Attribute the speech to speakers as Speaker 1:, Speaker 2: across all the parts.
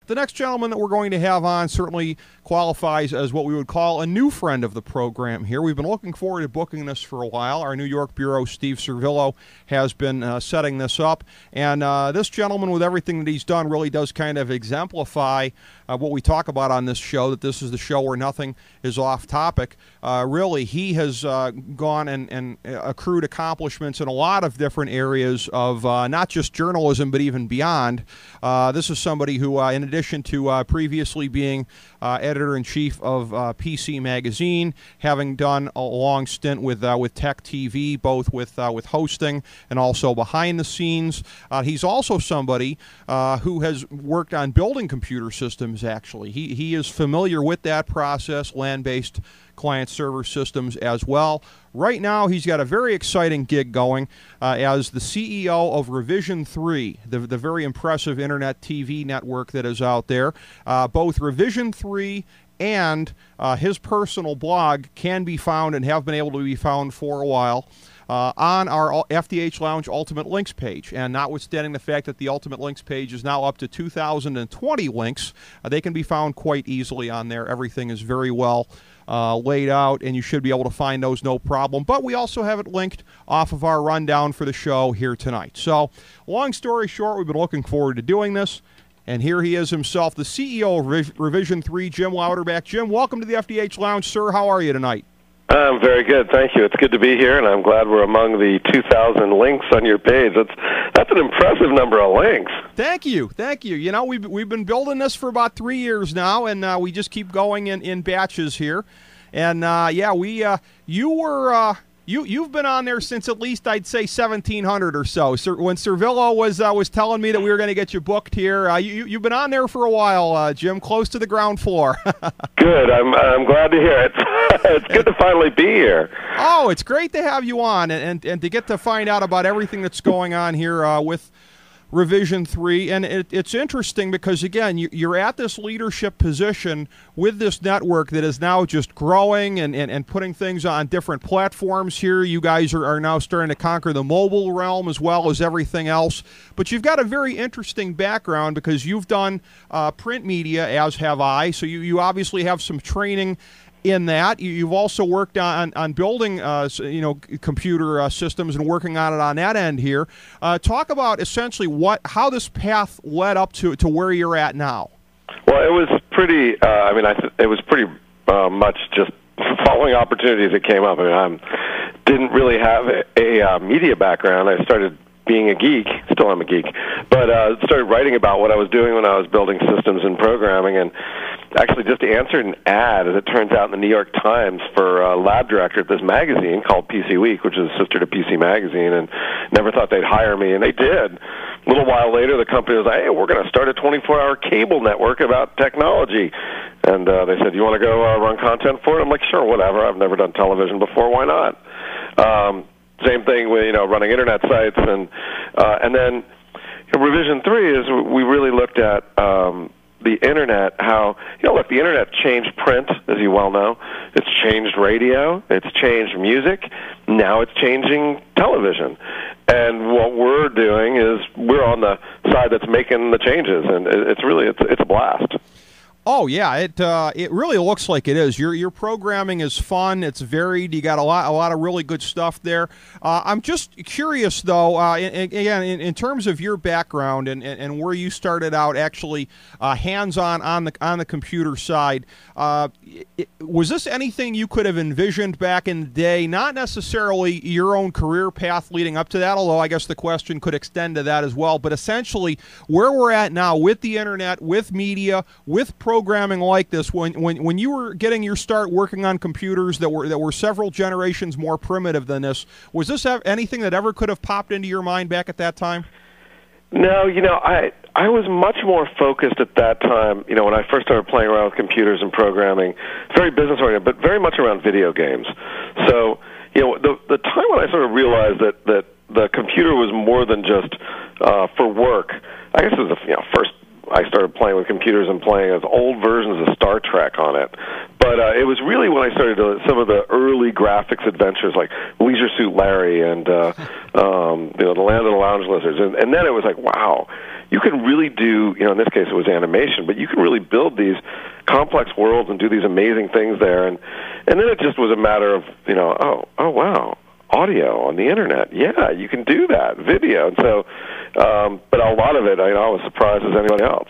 Speaker 1: The next gentleman that we're going to have on certainly qualifies as what we would call a new friend of the program here. We've been looking forward to booking this for a while. Our New York Bureau, Steve Servillo, has been setting this up. And this gentleman, with everything that he's done, really does kind of exemplify what we talk about on this show, that this is the show where nothing is off topic. Really, he has gone and accrued accomplishments in a lot of different areas of not just journalism, but even beyond. This is somebody who, in addition to previously being editor-in-chief of PC Magazine, having done a long stint with Tech TV, both with hosting and also behind the scenes. He's also somebody who has worked on building computer systems, actually. He is familiar with that process, land-based client-server systems as well. Right now, he's got a very exciting gig going as the CEO of Revision 3, the very impressive internet TV network that is out there. Both Revision 3 and his personal blog can be found and have been able to be found for a while on our FDH Lounge Ultimate Links page. And notwithstanding the fact that the Ultimate Links page is now up to 2,020 links, they can be found quite easily on there. Everything is very well laid out, and you should be able to find those no problem. But we also have it linked off of our rundown for the show here tonight. So, long story short, we've been looking forward to doing this. And here he is himself, the CEO of Revision 3, Jim Louderback. Jim, welcome to the FDH Lounge, sir. How are you tonight?
Speaker 2: I'm very good, thank you. It's good to be here, and I'm glad we're among the 2,000 links on your page. That's an impressive number of links.
Speaker 1: Thank you, thank you. You know, we've been building this for about 3 years now, and we just keep going in batches here. And yeah, you've been on there since at least I'd say 1700 or so. When Servillo was telling me that we were going to get you booked here, you've been on there for a while, Jim, close to the ground floor.
Speaker 2: Good. I'm glad to hear it. It's good to finally be here.
Speaker 1: Oh, it's great to have you on and to get to find out about everything that's going on here with Revision 3, and it's interesting because, again, you're at this leadership position with this network that is now just growing and putting things on different platforms here. You guys are now starting to conquer the mobile realm as well as everything else. But you've got a very interesting background because you've done print media, as have I, so you obviously have some training in that. You've also worked on building computer systems and working on it on that end here. Talk about essentially how this path led up to where you're at now.
Speaker 2: Well, it was pretty. It was pretty much just following opportunities that came up. I didn't really have a media background. I started being a geek, still am a geek, but started writing about what I was doing when I was building systems and programming, and actually just answered an ad, as it turns out, in the New York Times for a lab director at this magazine called PC Week, which is a sister to PC Magazine, and never thought they'd hire me, and they did. A little while later, the company was like, hey, we're going to start a 24-hour cable network about technology. And they said, you want to go run content for it? I'm like, sure, whatever. I've never done television before. Why not? Same thing with running internet sites, and then Revision 3 is we really looked at the internet. How look, the internet changed print, as you well know. It's changed radio. It's changed music. Now it's changing television. And what we're doing is we're on the side that's making the changes, and it's a blast.
Speaker 1: Oh yeah, it really looks like it is. Your programming is fun. It's varied. You got a lot of really good stuff there. I'm just curious though, again, in terms of your background and where you started out, actually hands-on on the computer side. Was this anything you could have envisioned back in the day? Not necessarily your own career path leading up to that, although I guess the question could extend to that as well. But essentially, where we're at now with the internet, with media, with programming like this, when you were getting your start working on computers that were several generations more primitive than this, was this anything that ever could have popped into your mind back at that time?
Speaker 2: No, I was much more focused at that time, when I first started playing around with computers and programming, very business-oriented, but very much around video games. So, the time when I sort of realized that the computer was more than just for work, I guess it was first I started playing with computers and playing as old versions of Star Trek on it. But it was really when I started some of the early graphics adventures like Leisure Suit Larry and the Land of the Lounge Lizards. And then it was like, wow, you can really do, in this case it was animation, but you can really build these complex worlds and do these amazing things there. And then it just was a matter of, oh wow, audio on the internet. Yeah, you can do that, video. And so, but a lot of it, I was surprised as anybody else.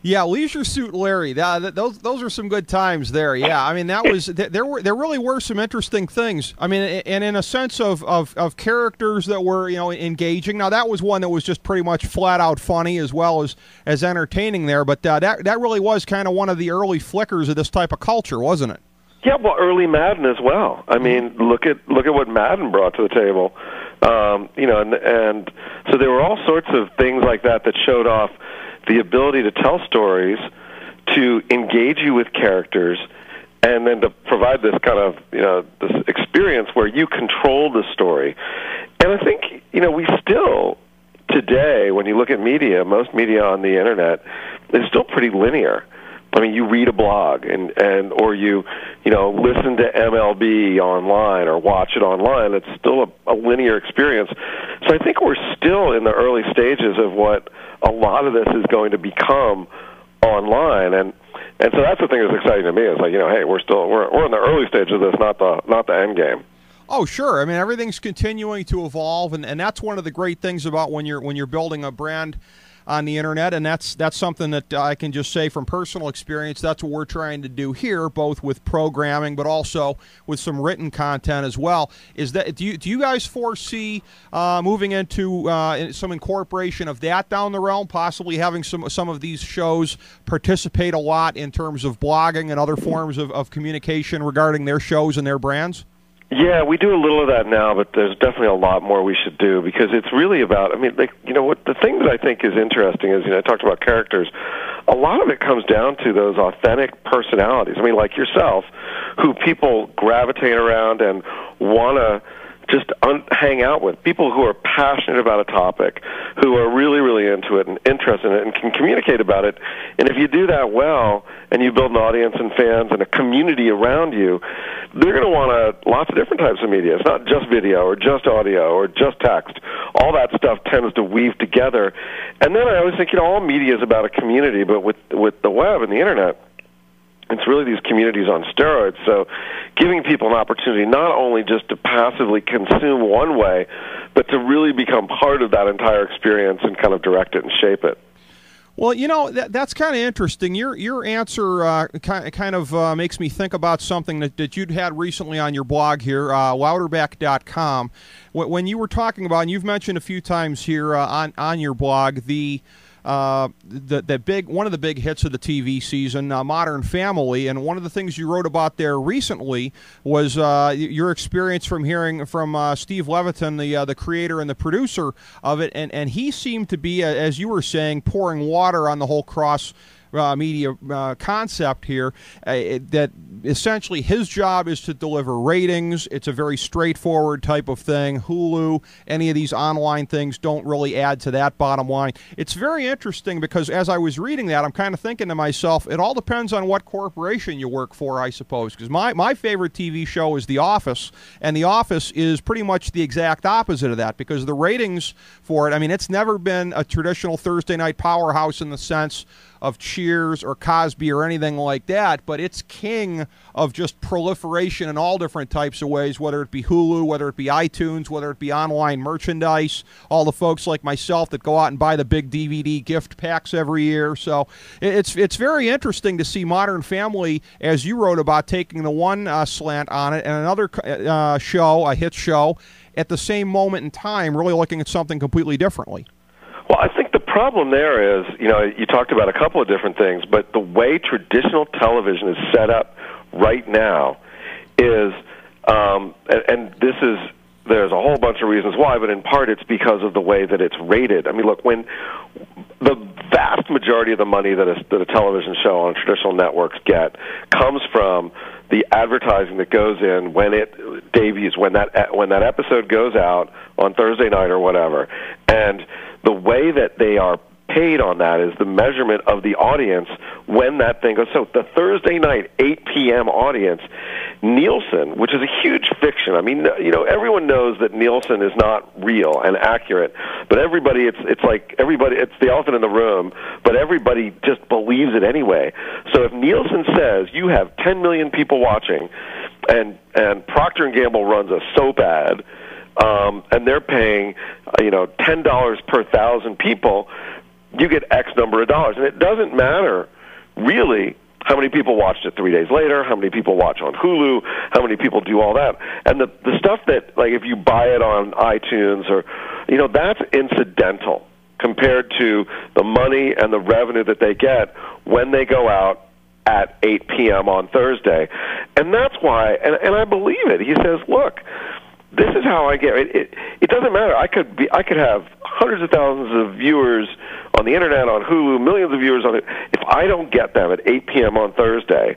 Speaker 1: Yeah, Leisure Suit Larry. Those are some good times there. Yeah, I mean that was there really were some interesting things. I mean, and in a sense of characters that were engaging. Now that was one that was just pretty much flat out funny as well as entertaining there. But that really was kind of one of the early flickers of this type of culture, wasn't it?
Speaker 2: Yeah, well, early Madden as well. I mean, look at what Madden brought to the table. And so there were all sorts of things like that showed off the ability to tell stories, to engage you with characters, and then to provide this kind of, this experience where you control the story. And I think, we still, today, when you look at media, most media on the internet is still pretty linear. I mean, you read a blog or you listen to MLB online or watch it online. It's still a linear experience. So I think we're still in the early stages of what a lot of this is going to become online. And so that's the thing that's exciting to me. It's like, hey, we're in the early stages of this, not the end game.
Speaker 1: Oh, sure. I mean, everything's continuing to evolve, and that's one of the great things about when you're building a brand on the internet, and that's something that I can just say from personal experience. That's what we're trying to do here, both with programming, but also with some written content as well. Is that do you guys foresee moving into some incorporation of that down the realm, possibly having some of these shows participate a lot in terms of blogging and other forms of communication regarding their shows and their brands?
Speaker 2: Yeah, we do a little of that now, but there's definitely a lot more we should do because it's really about, what the thing that I think is interesting is, I talked about characters. A lot of it comes down to those authentic personalities. I mean, like yourself, who people gravitate around and want to just hang out with. People who are passionate about a topic, who are really, really into it and interested in it and can communicate about it. And if you do that well and you build an audience and fans and a community around you, they're going to want lots of different types of media. It's not just video or just audio or just text. All that stuff tends to weave together. And then I always think, all media is about a community, but with the web and the internet, it's really these communities on steroids. So giving people an opportunity not only just to passively consume one way, but to really become part of that entire experience and kind of direct it and shape it.
Speaker 1: Well, that's kind of interesting. Your answer kind of makes me think about something that you'd had recently on your blog here, Louderback.com. When you were talking about, and you've mentioned a few times here on your blog, one of the big hits of the TV season, Modern Family, and one of the things you wrote about there recently was your experience from hearing from Steve Levitan, the creator and the producer of it, and he seemed to be, as you were saying, pouring water on the whole cross media concept here, that essentially his job is to deliver ratings. It's a very straightforward type of thing. Hulu, any of these online things don't really add to that bottom line. It's very interesting because as I was reading that, I'm kind of thinking to myself, it all depends on what corporation you work for, I suppose, because my favorite TV show is The Office, and The Office is pretty much the exact opposite of that because the ratings for it, it's never been a traditional Thursday night powerhouse in the sense of Cheers or Cosby or anything like that, but it's king of just proliferation in all different types of ways, whether it be Hulu, whether it be iTunes, whether it be online merchandise, all the folks like myself that go out and buy the big DVD gift packs every year. So it's very interesting to see Modern Family, as you wrote about, taking the one slant on it and another show, a hit show, at the same moment in time, really looking at something completely differently.
Speaker 2: Well, I think the problem there is, you talked about a couple of different things, but the way traditional television is set up right now is, there's a whole bunch of reasons why, but in part it's because of the way that it's rated. Look, when the vast majority of the money that a television show on traditional networks get comes from the advertising that goes in when it debuts, when that episode goes out on Thursday night or whatever, and the way that they are paid on that is the measurement of the audience when that thing goes. So the Thursday night 8 p.m. audience Nielsen, which is a huge fiction. I mean, everyone knows that Nielsen is not real and accurate, but it's like everybody, it's the elephant in the room, but everybody just believes it anyway. So if Nielsen says you have 10 million people watching, and Procter & Gamble runs a soap ad, and they're paying, $10 per 1,000 people, you get X number of dollars. And it doesn't matter, really, how many people watched it 3 days later, how many people watch on Hulu, how many people do all that. And the stuff that, like, if you buy it on iTunes or, that's incidental compared to the money and the revenue that they get when they go out at 8 p.m. on Thursday. And that's why, and I believe it. He says, look, this is how I get it. It doesn't matter. I could have hundreds of thousands of viewers on the internet, on Hulu, millions of viewers on it. If I don't get them at 8 p.m. on Thursday,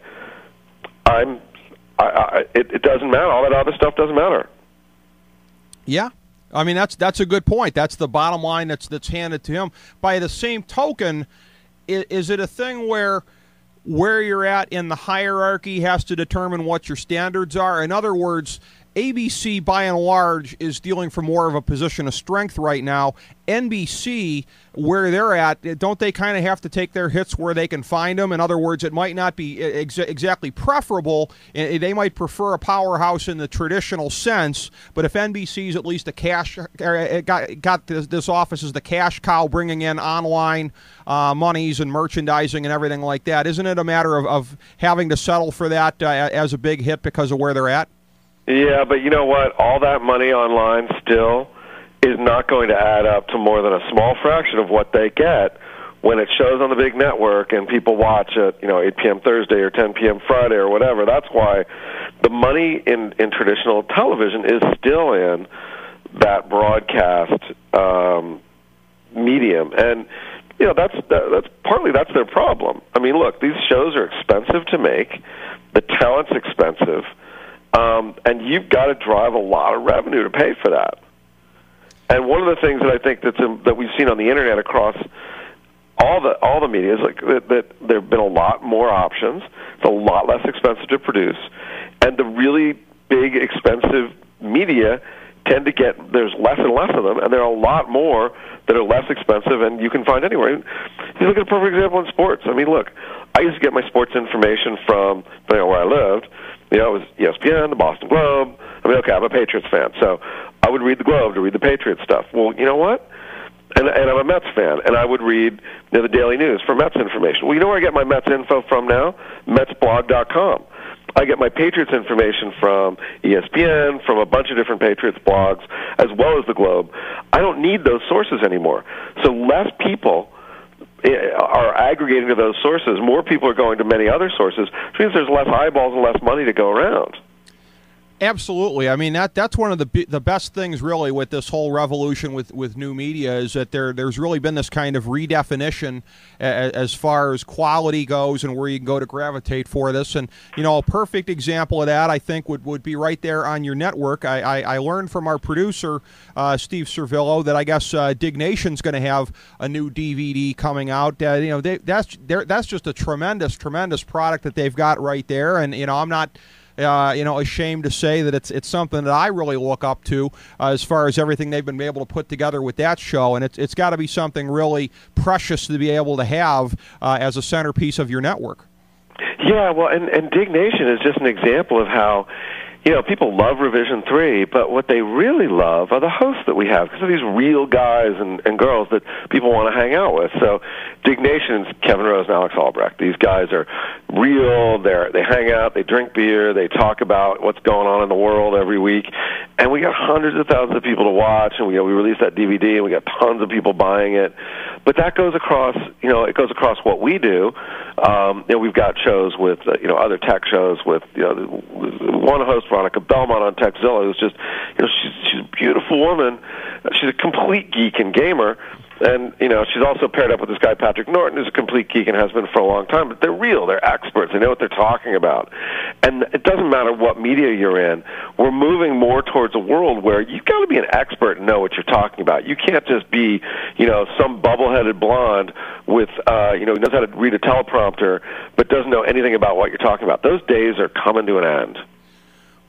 Speaker 2: it doesn't matter. All that other stuff doesn't matter.
Speaker 1: Yeah. I mean, that's a good point. That's the bottom line that's handed to him. By the same token, is it a thing where you're at in the hierarchy has to determine what your standards are? In other words, ABC, by and large, is dealing from more of a position of strength right now. NBC, where they're at, don't they kind of have to take their hits where they can find them? In other words, it might not be exactly preferable. They might prefer a powerhouse in the traditional sense, but if NBC's at least a cash, got this office as the cash cow bringing in online monies and merchandising and everything like that, isn't it a matter of having to settle for that as a big hit because of where they're at?
Speaker 2: Yeah, but you know what? All that money online still is not going to add up to more than a small fraction of what they get when it shows on the big network and people watch at 8 p.m. Thursday or 10 p.m. Friday or whatever. That's why the money in traditional television is still in that broadcast medium, and that's partly that's their problem. I mean, look, these shows are expensive to make. The talent's expensive. And you've got to drive a lot of revenue to pay for that. And one of the things that I think that we've seen on the internet across all the media is like that there have been a lot more options. It's a lot less expensive to produce, and the really big expensive media tend to get there's less and less of them, and there are a lot more that are less expensive, and you can find anywhere. You look at a perfect example in sports. I mean, look, I used to get my sports information from depending on where I lived. It was ESPN, the Boston Globe. I mean, okay, I'm a Patriots fan, so I would read the Globe to read the Patriots stuff. Well, you know what? And I'm a Mets fan, and I would read the Daily News for Mets information. Well, you know where I get my Mets info from now? MetsBlog.com. I get my Patriots information from ESPN, from a bunch of different Patriots blogs, as well as the Globe. I don't need those sources anymore. So less people are aggregating to those sources. More people are going to many other sources, which means there's less eyeballs and less money to go around.
Speaker 1: Absolutely. I mean, that's one of the best things, really, with this whole revolution with new media is that there's really been this kind of redefinition as far as quality goes and where you can go to gravitate for this. And, a perfect example of that, I think, would be right there on your network. I learned from our producer, Steve Servillo, that I guess Dig Nation's going to have a new DVD coming out. That's just a tremendous product that they've got right there. And, I'm not ashamed to say that it's something that I really look up to as far as everything they've been able to put together with that show, and it's got to be something really precious to be able to have as a centerpiece of your network.
Speaker 2: Yeah, well, and Dig Nation is just an example of how people love Revision 3, but what they really love are the hosts that we have, because they're these real guys and girls that people want to hang out with. So Dig Nation's Kevin Rose and Alex Albrecht. These guys are real. They hang out, they drink beer, they talk about what's going on in the world every week. And we got hundreds of thousands of people to watch, and we released that DVD, and we got tons of people buying it. But that goes across, it goes across what we do. We've got shows with, other tech shows with, one host, Veronica Belmont on Techzilla, who's just, she's a beautiful woman. She's a complete geek and gamer. And, she's also paired up with this guy, Patrick Norton, who's a complete geek and has been for a long time. But they're real. They're experts. They know what they're talking about. And it doesn't matter what media you're in. We're moving more towards a world where you've got to be an expert and know what you're talking about. You can't just be, some bubble-headed blonde with, who knows how to read a teleprompter but doesn't know anything about what you're talking about. Those days are coming to an end.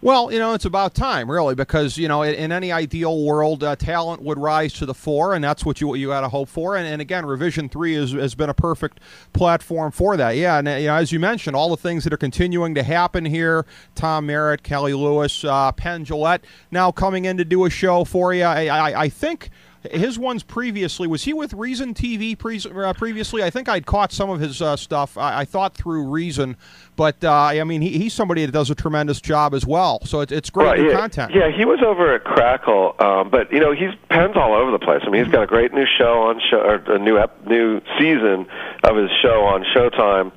Speaker 1: Well, it's about time, really, because, in any ideal world, talent would rise to the fore, and that's what you got to hope for. And again, Revision 3 has been a perfect platform for that. Yeah, and as you mentioned, all the things that are continuing to happen here, Tom Merritt, Kelly Lewis, Penn Jillette now coming in to do a show for you. I think his ones previously, was he with Reason TV previously? I think I'd caught some of his stuff, I thought through Reason, but he's somebody that does a tremendous job as well, so it's great new content.
Speaker 2: Yeah, he was over at Crackle, but he's Penn's all over the place. I mean, he's got a great new show or a new season of his show on Showtime,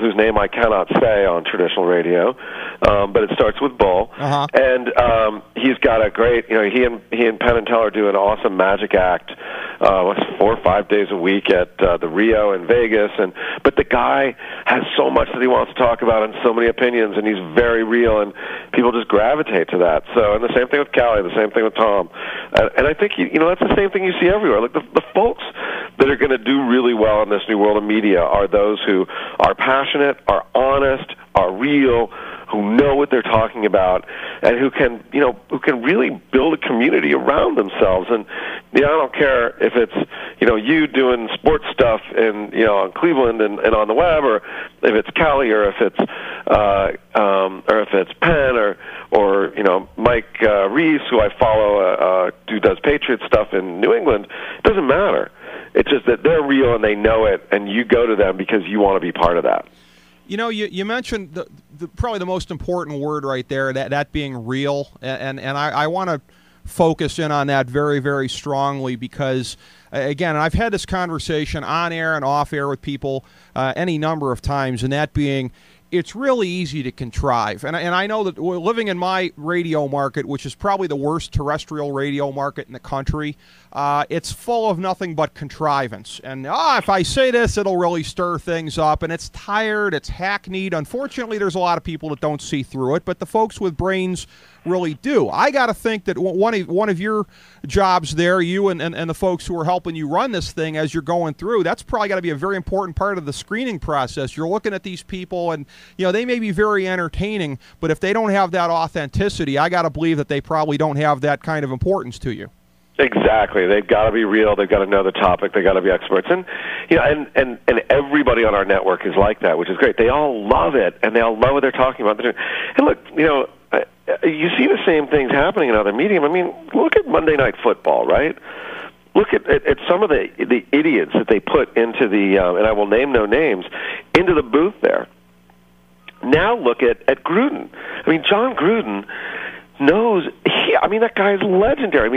Speaker 2: whose name I cannot say on traditional radio, but it starts with Bull, and he's got a great, he and Penn and Teller do an awesome magic act, 4 or 5 days a week at the Rio in Vegas, but the guy has so much that he wants to talk about and so many opinions, and he's very real, and people just gravitate to that. So, and the same thing with Callie, the same thing with Tom, and I think that's the same thing you see everywhere. Like the folks that are going to do really well in this new world of media are those who are passionate, are honest, are real, who know what they're talking about, and who can really build a community around themselves. And I don't care if it's you doing sports stuff in Cleveland and on the web, or if it's Callie, or if it's Penn, or Mike Reese, who I follow, who does Patriot stuff in New England. It doesn't matter. It's just that they're real and they know it, and you go to them because you want to be part of that.
Speaker 1: You mentioned probably the most important word right there, that being real, and I want to focus in on that very, very strongly because, again, I've had this conversation on air and off air with people any number of times, and that being, it's really easy to contrive. And I know that living in my radio market, which is probably the worst terrestrial radio market in the country, it's full of nothing but contrivance. And if I say this, it'll really stir things up. And it's tired, it's hackneyed. Unfortunately, there's a lot of people that don't see through it, but the folks with brains really do. I got to think that one of your jobs there, you and the folks who are helping you run this thing as you're going through, that's probably got to be a very important part of the screening process. You're looking at these people, and they may be very entertaining, but if they don't have that authenticity, I got to believe that they probably don't have that kind of importance to you.
Speaker 2: Exactly. They've got to be real. They've got to know the topic. They've got to be experts. And and everybody on our network is like that, which is great. They all love it, and they all love what they're talking about. And look, you see the same things happening in other media. I mean, look at Monday Night Football, right? Look at some of the idiots that they put into the, and I will name no names, into the booth there. Now look at Gruden. I mean, John Gruden knows. That guy's legendary.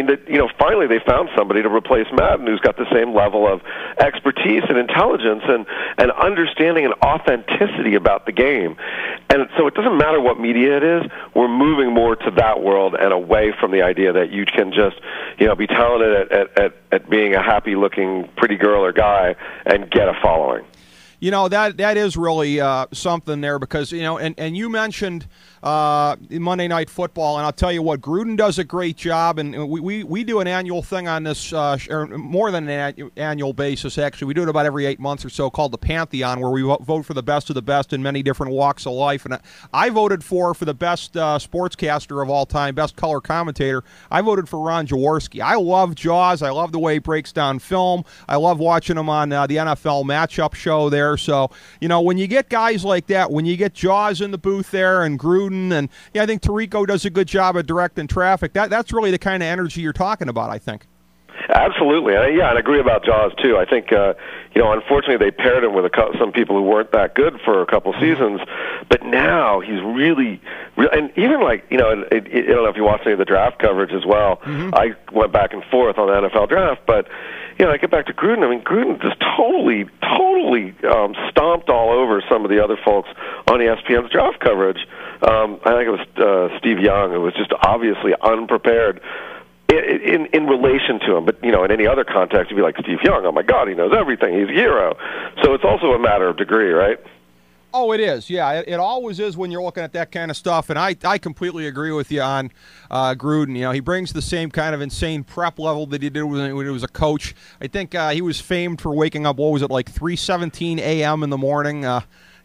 Speaker 2: Finally they found somebody to replace Madden who's got the same level of expertise and intelligence and understanding and authenticity about the game. And so it doesn't matter what media it is. We're moving more to that world and away from the idea that you can just, be talented at being a happy-looking pretty girl or guy and get a following.
Speaker 1: That is really something there because, and you mentioned Monday Night Football, and I'll tell you what, Gruden does a great job, and we do an annual thing on this, or more than an annual basis, actually. We do it about every 8 months or so called the Pantheon, where we vote for the best of the best in many different walks of life, and I voted for the best sportscaster of all time, best color commentator. I voted for Ron Jaworski. I love Jaws. I love the way he breaks down film. I love watching him on the NFL matchup show there. So, when you get guys like that, when you get Jaws in the booth there and Gruden, and I think Tirico does a good job of directing traffic, that's really the kind of energy you're talking about, I think.
Speaker 2: Absolutely. And I agree about Jaws, too. I think, unfortunately they paired him with some people who weren't that good for a couple seasons, but now he's really and even I don't know if you watched any of the draft coverage as well. I went back and forth on the NFL draft, but I get back to Gruden. Gruden just totally stomped all over some of the other folks on ESPN's draft coverage. I think it was Steve Young, who was just obviously unprepared in relation to him. But, in any other context, you'd be like, Steve Young, oh, my God, he knows everything. He's a hero. So it's also a matter of degree, right?
Speaker 1: Oh, it is. Yeah, it always is when you're looking at that kind of stuff. And I completely agree with you on Gruden. He brings the same kind of insane prep level that he did when he was a coach. I think he was famed for waking up, what was it, like 3:17 a.m. in the morning.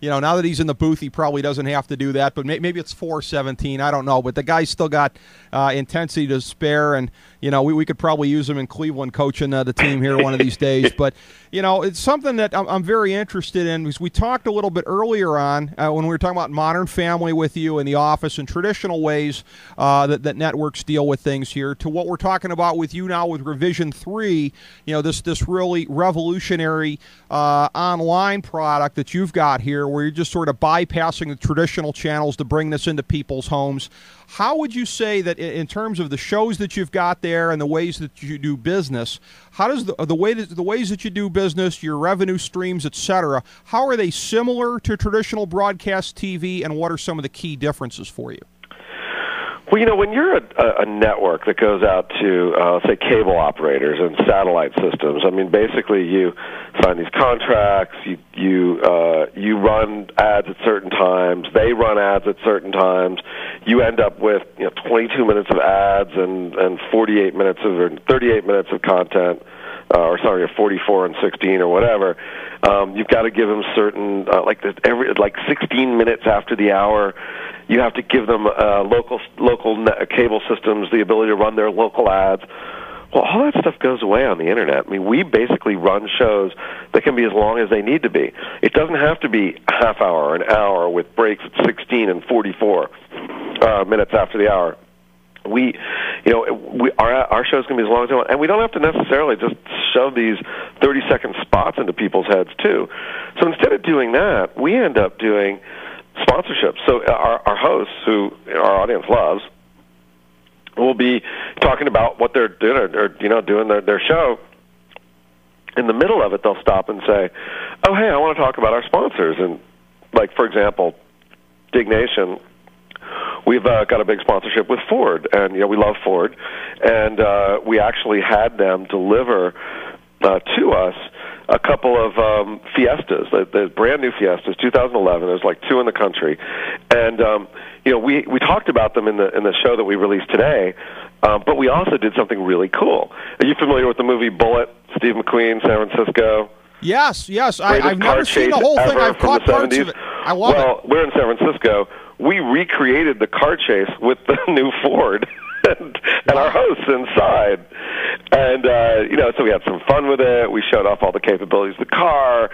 Speaker 1: now that he's in the booth, he probably doesn't have to do that, but maybe it's 417. I don't know, but the guy's still got intensity to spare, and we could probably use him in Cleveland coaching the team here one of these days. But it's something that I'm very interested in, because we talked a little bit earlier on when we were talking about Modern Family with you in the office and traditional ways that networks deal with things here, to what we're talking about with you now with Revision 3. This really revolutionary online product that you've got here, where you're just sort of bypassing the traditional channels to bring this into people's homes. How would you say that, in terms of the shows that you've got there and the ways that you do business, how does the ways that you do business, your revenue streams, etc., how are they similar to traditional broadcast TV, and what are some of the key differences for you?
Speaker 2: Well, when you're a network that goes out to, say, cable operators and satellite systems, I mean, basically you sign these contracts, you run ads at certain times, they run ads at certain times, you end up with 22 minutes of ads and 48 minutes or 38 minutes of content, or 44 and 16 or whatever. You've got to give them certain, every 16 minutes after the hour, you have to give them local cable systems the ability to run their local ads. Well, all that stuff goes away on the Internet. I mean, we basically run shows that can be as long as they need to be. It doesn't have to be a half hour or an hour with breaks at 16 and 44 minutes after the hour. Our shows can be as long as they want, and we don't have to necessarily just shove these 30-second spots into people's heads too. So instead of doing that, we end up doing sponsorships. So our hosts, who our audience loves, will be talking about what they're doing, or doing their show. In the middle of it, they'll stop and say, "Oh, hey, I want to talk about our sponsors." And for example, Dig Nation, we've got a big sponsorship with Ford, and we love Ford, and we actually had them deliver to us a couple of Fiestas, the brand new Fiestas, 2011. There's 2 in the country, and we talked about them in the show that we released today. But we also did something really cool. Are you familiar with the movie Bullet? Steve McQueen, San Francisco.
Speaker 1: Yes. I've never seen the whole thing. I've caught parts of it. I love it. Well,
Speaker 2: we're in San Francisco. We recreated the car chase with the new Ford and our hosts inside. And, so we had some fun with it. We showed off all the capabilities of the car.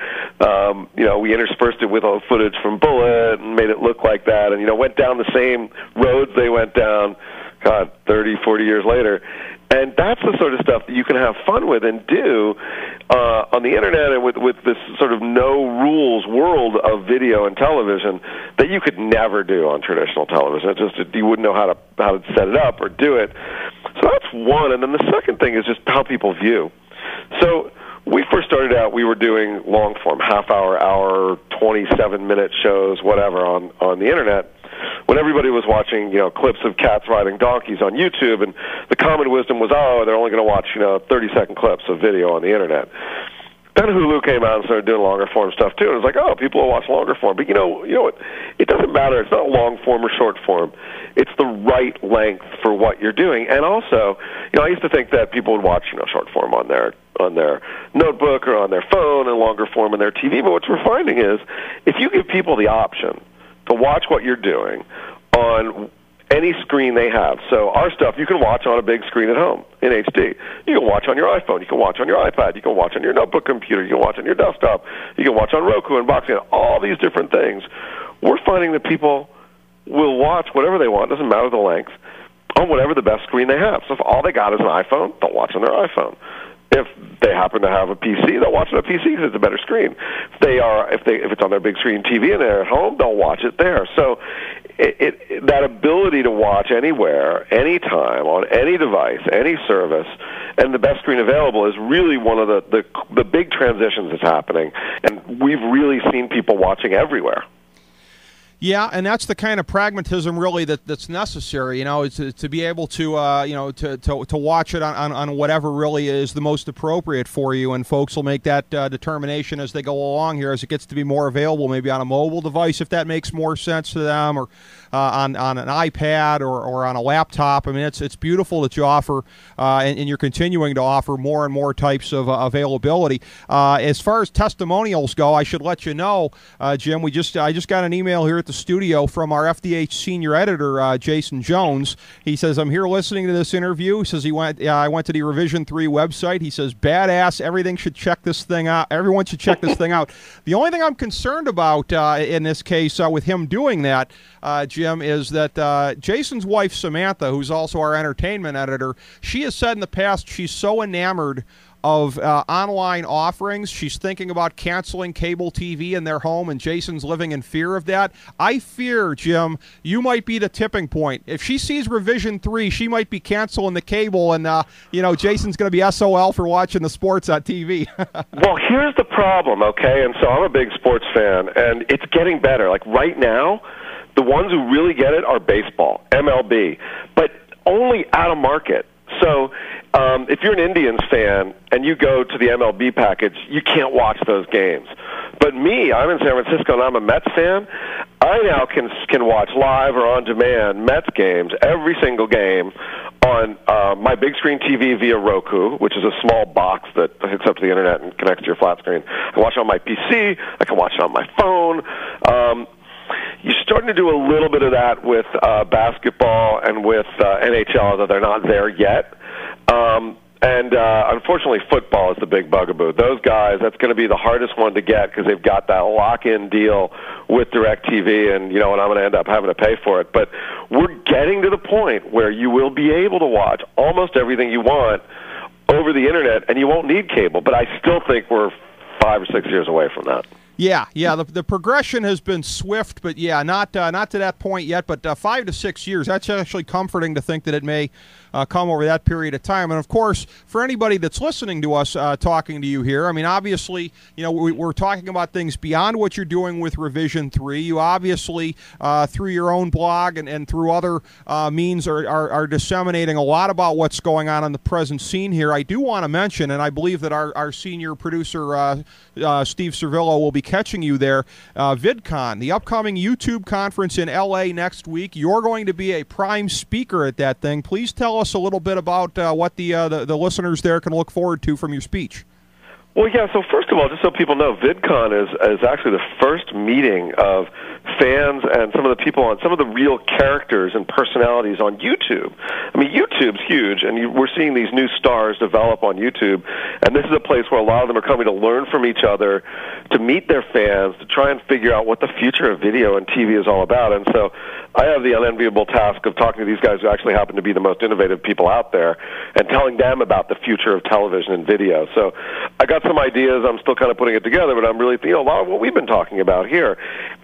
Speaker 2: We interspersed it with all the footage from Bullet and made it look like that, and, went down the same roads they went down, 30, 40 years later. And that's the sort of stuff that you can have fun with and do on the Internet, and with this sort of no-rules world of video and television that you could never do on traditional television. You wouldn't know how to set it up or do it. So that's one. And then the second thing is just how people view. So we first started out, we were doing long-form, half-hour, hour, 27-minute shows, whatever, on the Internet, when everybody was watching, clips of cats riding donkeys on YouTube, and the common wisdom was, they're only going to watch, 30-second clips of video on the Internet. Then Hulu came out and started doing longer form stuff too, and it was like, people will watch longer form. But you know what? It doesn't matter. It's not long form or short form. It's the right length for what you're doing. And also, I used to think that people would watch, short form on their notebook or on their phone, and longer form on their TV. But what we're finding is, if you give people the option to watch what you're doing on any screen they have. So our stuff you can watch on a big screen at home in HD. You can watch on your iPhone. You can watch on your iPad. You can watch on your notebook computer. You can watch on your desktop. You can watch on Roku and Boxing. All these different things. We're finding that people will watch whatever they want, doesn't matter the length, on whatever the best screen they have. So if all they got is an iPhone, they'll watch on their iPhone. If they happen to have a PC, they'll watch it on a PC because it's a better screen. If it's on their big screen TV and they're at home, they'll watch it there. So that ability to watch anywhere, anytime, on any device, any service, and the best screen available is really one of the big transitions that's happening. And we've really seen people watching everywhere.
Speaker 1: Yeah, and that's the kind of pragmatism really that's necessary. Is to be able to to watch it on whatever really is the most appropriate for you, and folks will make that determination as they go along here, as it gets to be more available, maybe on a mobile device if that makes more sense to them, or on an iPad or on a laptop. I mean, it's beautiful that you offer and you're continuing to offer more and more types of availability. As far as testimonials go, I should let you know, Jim, I just got an email here at the studio from our FDH senior editor, Jason Jones. He says, I'm here listening to this interview. He says I went to the Revision 3 website. He says, badass, everyone should check this thing out. The only thing I'm concerned about in this case with him doing that, Jim, is that Jason's wife, Samantha, who's also our entertainment editor, she has said in the past she's so enamored of online offerings, she's thinking about canceling cable TV in their home, and Jason's living in fear of that. I fear, Jim, you might be the tipping point. If she sees Revision 3, she might be canceling the cable, and Jason's going to be SOL for watching the sports on TV.
Speaker 2: Well, here's the problem, okay? And so I'm a big sports fan, and it's getting better. Like right now, the ones who really get it are baseball, MLB, but only out of market. So if you're an Indians fan and you go to the MLB package, you can't watch those games. But me, I'm in San Francisco and I'm a Mets fan. I now can watch live or on demand Mets games, every single game, on my big screen TV via Roku, which is a small box that hooks up to the internet and connects to your flat screen. I can watch it on my PC. I can watch it on my phone. You're starting to do a little bit of that with basketball and with NHL, although they're not there yet. And unfortunately, football is the big bugaboo. Those guys, that's going to be the hardest one to get because they've got that lock-in deal with DirecTV, and and I'm going to end up having to pay for it. But we're getting to the point where you will be able to watch almost everything you want over the internet, and you won't need cable. But I still think we're 5 or 6 years away from that.
Speaker 1: Yeah. The progression has been swift, but not to that point yet. But 5 to 6 years, that's actually comforting to think that it may come over that period of time. And of course, for anybody that's listening to us talking to you here, I mean, obviously, we're talking about things beyond what you're doing with Revision 3. You obviously, through your own blog and through other means, are disseminating a lot about what's going on the present scene here. I do want to mention, and I believe that our senior producer, Steve Servillo, will be catching you there, VidCon, the upcoming YouTube conference in L.A. next week. You're going to be a prime speaker at that thing. Please tell us a little bit about what the listeners there can look forward to from your speech.
Speaker 2: Well, yeah, so first of all, just so people know, VidCon is actually the first meeting of fans and some of the people on some of the real characters and personalities on YouTube. I mean, YouTube's huge, and we're seeing these new stars develop on YouTube, and this is a place where a lot of them are coming to learn from each other, to meet their fans, to try and figure out what the future of video and TV is all about. And so I have the unenviable task of talking to these guys who actually happen to be the most innovative people out there and telling them about the future of television and video. So I got some ideas. I'm still kind of putting it together, but I'm really, a lot of what we've been talking about here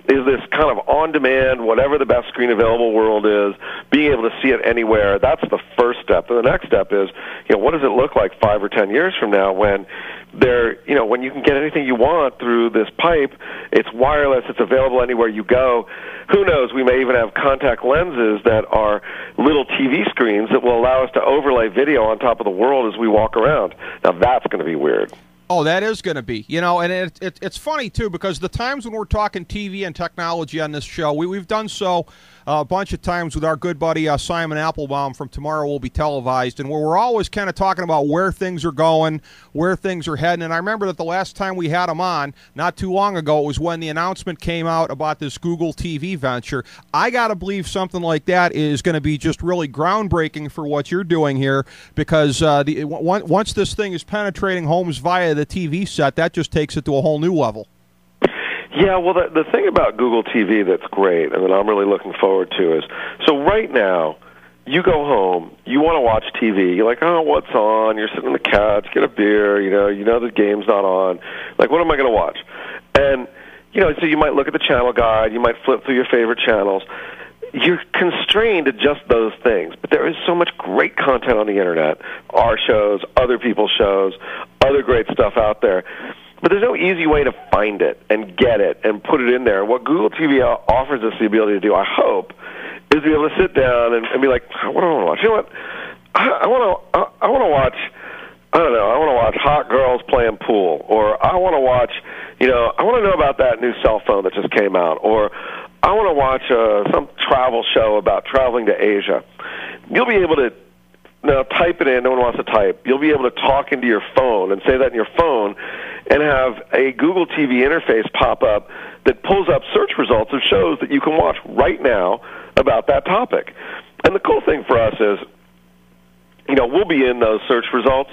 Speaker 2: is this kind of on-demand, whatever the best screen available world is, being able to see it anywhere. That's the first step. And the next step is, what does it look like 5 or 10 years from now when when you can get anything you want through this pipe, it's wireless, it's available anywhere you go. Who knows, we may even have contact lenses that are little TV screens that will allow us to overlay video on top of the world as we walk around. Now that's going to be weird.
Speaker 1: Oh, that is going to be, and it's funny, too, because the times when we're talking TV and technology on this show, we've done so a bunch of times with our good buddy Simon Applebaum from Tomorrow Will Be Televised, and where we're always kind of talking about where things are going, where things are heading. And I remember that the last time we had him on, not too long ago, it was when the announcement came out about this Google TV venture. I got to believe something like that is going to be just really groundbreaking for what you're doing here, because once this thing is penetrating homes via the TV set, that just takes it to a whole new level.
Speaker 2: Yeah, well, the thing about Google TV that's great and that I'm really looking forward to is, so right now, you go home, you want to watch TV, you're like, oh, what's on? You're sitting on the couch, get a beer, you know the game's not on. Like, what am I going to watch? And, so you might look at the channel guide, you might flip through your favorite channels. You're constrained to just those things, but there is so much great content on the internet, our shows, other people's shows, other great stuff out there, but there's no easy way to find it and get it and put it in there. What Google TV offers us the ability to do, I hope, is to be able to sit down and be like, what do I want to watch? You know what? I want to watch, I don't know, I want to watch hot girls playing pool, or I want to watch, I want to know about that new cell phone that just came out, or I want to watch some travel show about traveling to Asia. You'll be able to type it in. No one wants to type. You'll be able to talk into your phone and say that in your phone and have a Google TV interface pop up that pulls up search results of shows that you can watch right now about that topic. And the cool thing for us is, we'll be in those search results,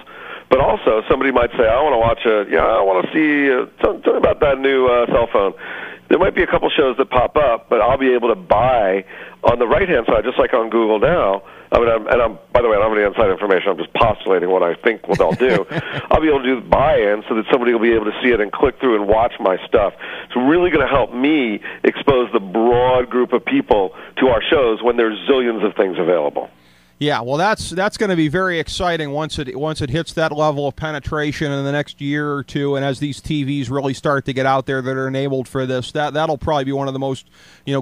Speaker 2: but also somebody might say, I want to watch I want to see something about that new cell phone. There might be a couple shows that pop up, but I'll be able to buy on the right-hand side, just like on Google now. By the way, I don't have any inside information. I'm just postulating what I think they'll do. I'll be able to do buy-in so that somebody will be able to see it and click through and watch my stuff. It's really going to help me expose the broad group of people to our shows when there's zillions of things available.
Speaker 1: Yeah, well, that's going to be very exciting once it hits that level of penetration in the next year or two, and as these TVs really start to get out there that are enabled for this, that'll probably be one of the most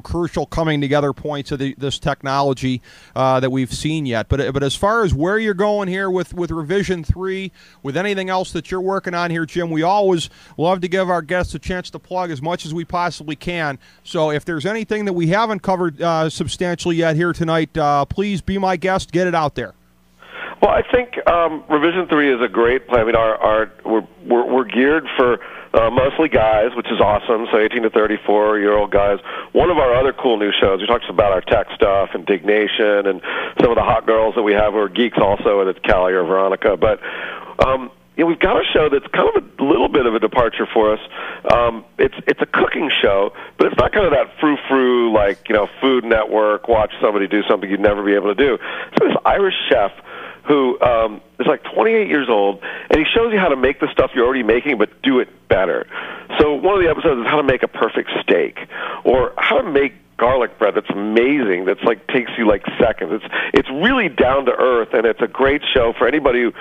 Speaker 1: crucial coming together points of this technology that we've seen yet. But as far as where you're going here with Revision 3, with anything else that you're working on here, Jim, we always love to give our guests a chance to plug as much as we possibly can. So if there's anything that we haven't covered substantially yet here tonight, please be my guest. Get it out there.
Speaker 2: Well, I think Revision 3 is a great plan. I mean, we're geared for mostly guys, which is awesome, so 18 to 34-year-old guys. One of our other cool new shows, we talked about our tech stuff and Dignation and some of the hot girls that we have who are geeks also, and it's Callie or Veronica. But we've got a show that's kind of a little bit of a departure for us. It's a cooking show, but it's not kind of that frou-frou, like, Food Network, watch somebody do something you'd never be able to do. So this Irish chef who is like 28 years old, and he shows you how to make the stuff you're already making, but do it better. So one of the episodes is how to make a perfect steak, or how to make garlic bread that's amazing, that's like takes you like seconds. It's really down to earth, and it's a great show for anybody who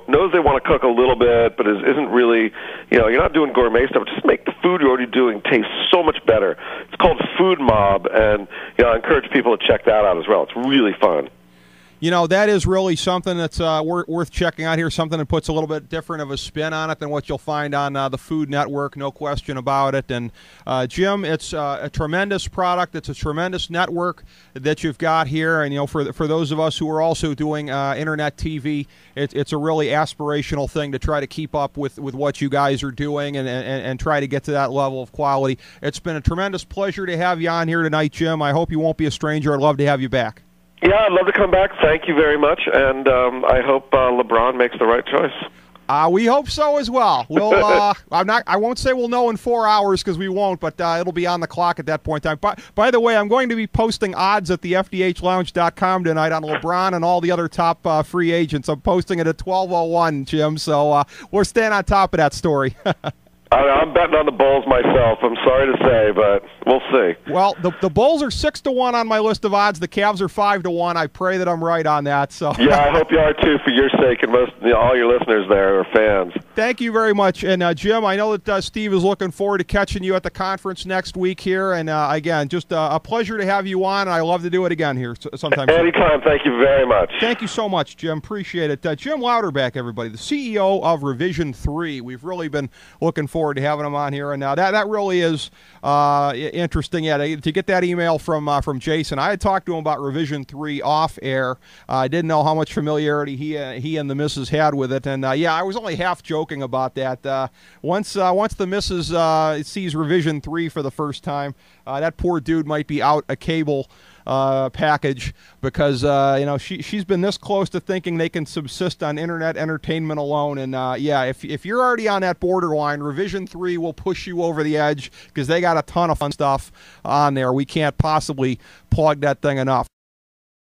Speaker 2: knows they want to cook a little bit, but isn't really you're not doing gourmet stuff. Just make the food you're already doing taste so much better. It's called Food Mob, and I encourage people to check that out as well. It's really fun.
Speaker 1: That is really something that's worth checking out here, something that puts a little bit different of a spin on it than what you'll find on the Food Network, no question about it. And, Jim, it's a tremendous product. It's a tremendous network that you've got here. And, for those of us who are also doing Internet TV, it's a really aspirational thing to try to keep up with what you guys are doing and try to get to that level of quality. It's been a tremendous pleasure to have you on here tonight, Jim. I hope you won't be a stranger. I'd love to have you back.
Speaker 2: Yeah, I'd love to come back. Thank you very much, and I hope LeBron makes the right choice.
Speaker 1: We hope so as well. We'll. I won't say we'll know in 4 hours because we won't, but it'll be on the clock at that point in time. By the way, I'm going to be posting odds at the FDHLounge.com tonight on LeBron and all the other top free agents. I'm posting it at 12:01, Jim. So we're staying on top of that story.
Speaker 2: I'm betting on the Bulls myself. I'm sorry to say, but we'll see.
Speaker 1: Well, the Bulls are 6-1 on my list of odds. The Cavs are 5-1. I pray that I'm right on that. So
Speaker 2: yeah, I hope you are too, for your sake and all your listeners there are fans.
Speaker 1: Thank you very much. And Jim, I know that Steve is looking forward to catching you at the conference next week here. And again, just a pleasure to have you on. And I love to do it again here sometime.
Speaker 2: Anytime. Thank you very much.
Speaker 1: Thank you so much, Jim. Appreciate it. Jim Louderback, everybody, the CEO of Revision 3. We've really been looking forward to having him on here, and that really is interesting. Yeah, to get that email from Jason. I had talked to him about Revision 3 off air. I didn't know how much familiarity he and the missus had with it, and yeah, I was only half joking about that. Once the missus sees Revision 3 for the first time, that poor dude might be out a cable package because she's been this close to thinking they can subsist on internet entertainment alone. And yeah, if you're already on that borderline, Revision 3 will push you over the edge because they got a ton of fun stuff on there. We can't possibly plug that thing enough.